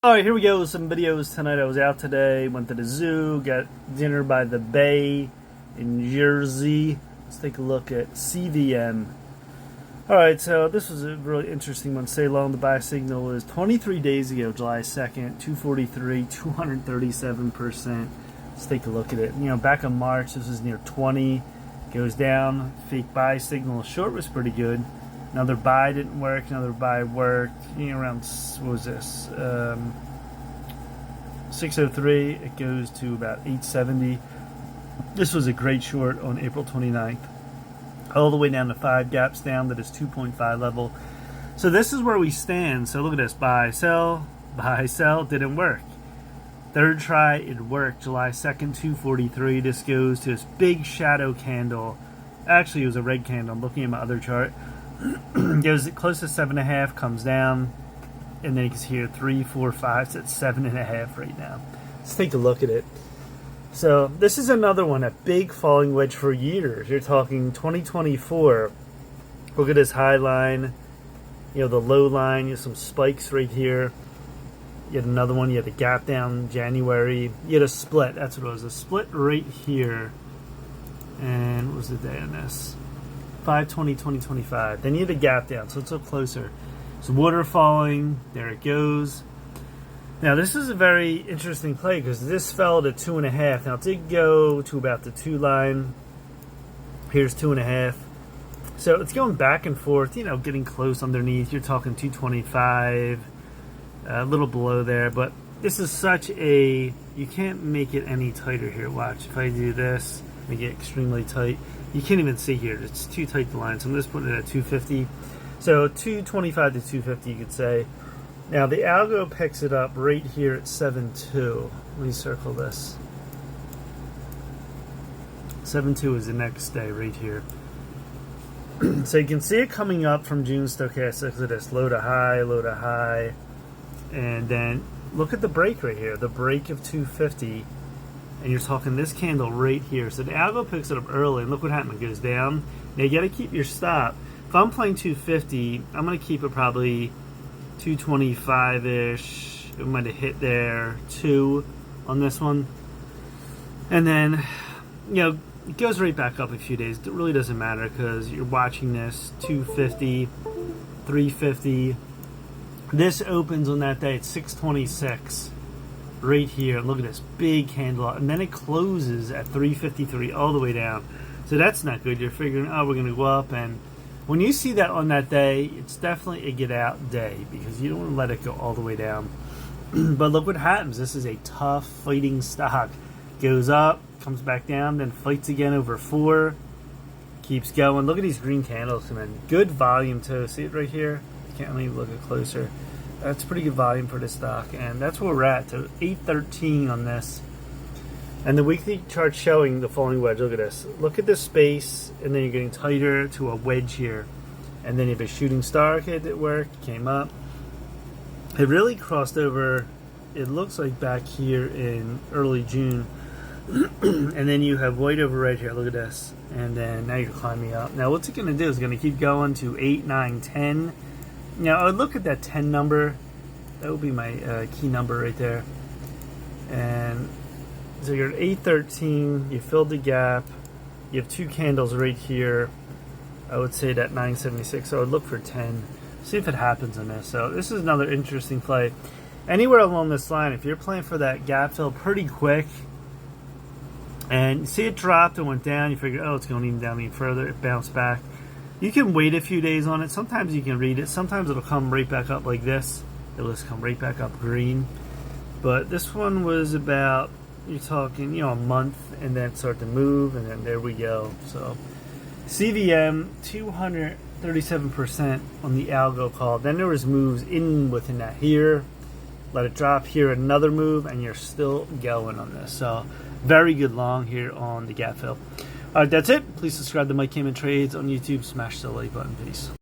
Alright, here we go with some videos tonight. I was out today, went to the zoo, got dinner by the bay in Jersey. Let's take a look at CVM. Alright, so this was a really interesting one. Say long, the buy signal was 23 days ago, July 2nd, 243, 237%. Let's take a look at it. You know, back in March, this was near 20. Goes down, fake buy signal. Short was pretty good. Another buy didn't work, another buy worked. You know, around, what was this? 603, it goes to about 870. This was a great short on April 29th. All the way down to 5 gaps down to this 2.5 level. So this is where we stand. So look at this, buy, sell, didn't work. Third try, it worked. July 2nd, 243. This goes to this big shadow candle. Actually, it was a red candle. I'm looking at my other chart. Goes close to 7.5, comes down, and then you can see here 3, 4, 5. So it's 7.5 right now. Let's take a look at it. So this is another one, a big falling wedge for years. You're talking 2024. Look at this high line, you know, the low line. You have some spikes right here. You had another one. You had a gap down in January. You had a split. That's what it was. A split right here. And what was the day on this? 5/20/2025. Then you had a gap down, so let's look closer. So water falling, there it goes. Now this is a very interesting play because this fell to 2.5. Now it did go to about the 2 line. Here's 2.5. So it's going back and forth, you know, getting close underneath. You're talking 225, a little below there, but this is such a, you can't make it any tighter here. Watch, if I do this, make it extremely tight. You can't even see here. It's too tight the line. So I'm just putting it at 250. So 225 to 250, you could say. Now the algo picks it up right here at 7.2. Let me circle this. 7.2 is the next day right here. So you can see it coming up from June stochastics. Look at this, low to high, and then look at the break right here. The break of 250. And you're talking this candle right here. So the algo picks it up early, and look what happened. It goes down. Now you got to keep your stop. If I'm playing 250, I'm going to keep it probably 225-ish. It might have hit there, 2 on this one. And then, you know, it goes right back up a few days. It really doesn't matter because you're watching this 250, 350. This opens on that day at 626. Right here, look at this big candle, and then it closes at 353 all the way down. So that's not good. You're figuring, oh, we're going to go up, and when you see that on that day, it's definitely a get out day because you don't want to let it go all the way down. But look what happens. This is a tough fighting stock. Goes up, comes back down, then fights again over 4, keeps going. Look at these green candles come in. Good volume too. See it right here? Can't let me look at closer. That's pretty good volume for this stock, and that's where we're at. So 813 on this, and the weekly chart showing the falling wedge. Look at this. Look at this space, and then you're getting tighter to a wedge here, and then you have a shooting star. Okay, that worked. Came up. It really crossed over. It looks like back here in early June, and then you have white over right here. Look at this, and then now you're climbing up. Now what's it going to do? It's going to keep going to 8, 9, 10. Now, I would look at that 10 number. That would be my key number right there. And so you're at 813. You filled the gap. You have 2 candles right here. I would say that 976. So I would look for 10. See if it happens on this. So this is another interesting play. Anywhere along this line, if you're playing for that gap fill pretty quick, and you see it dropped and went down, you figure, oh, it's going even down even further. It bounced back. You can wait a few days on it. Sometimes you can read it. Sometimes it'll come right back up like this. It'll just come right back up green. But this one was about, you're talking, you know, a month, and then start to move, and then there we go. So CVM 237% on the algo call. Then there was moves in within that here. Let it drop here, another move, and you're still going on this. So very good long here on the gap fill. Alright, that's it. Please subscribe to Mike Kammen Trades on YouTube. Smash the like button. Peace.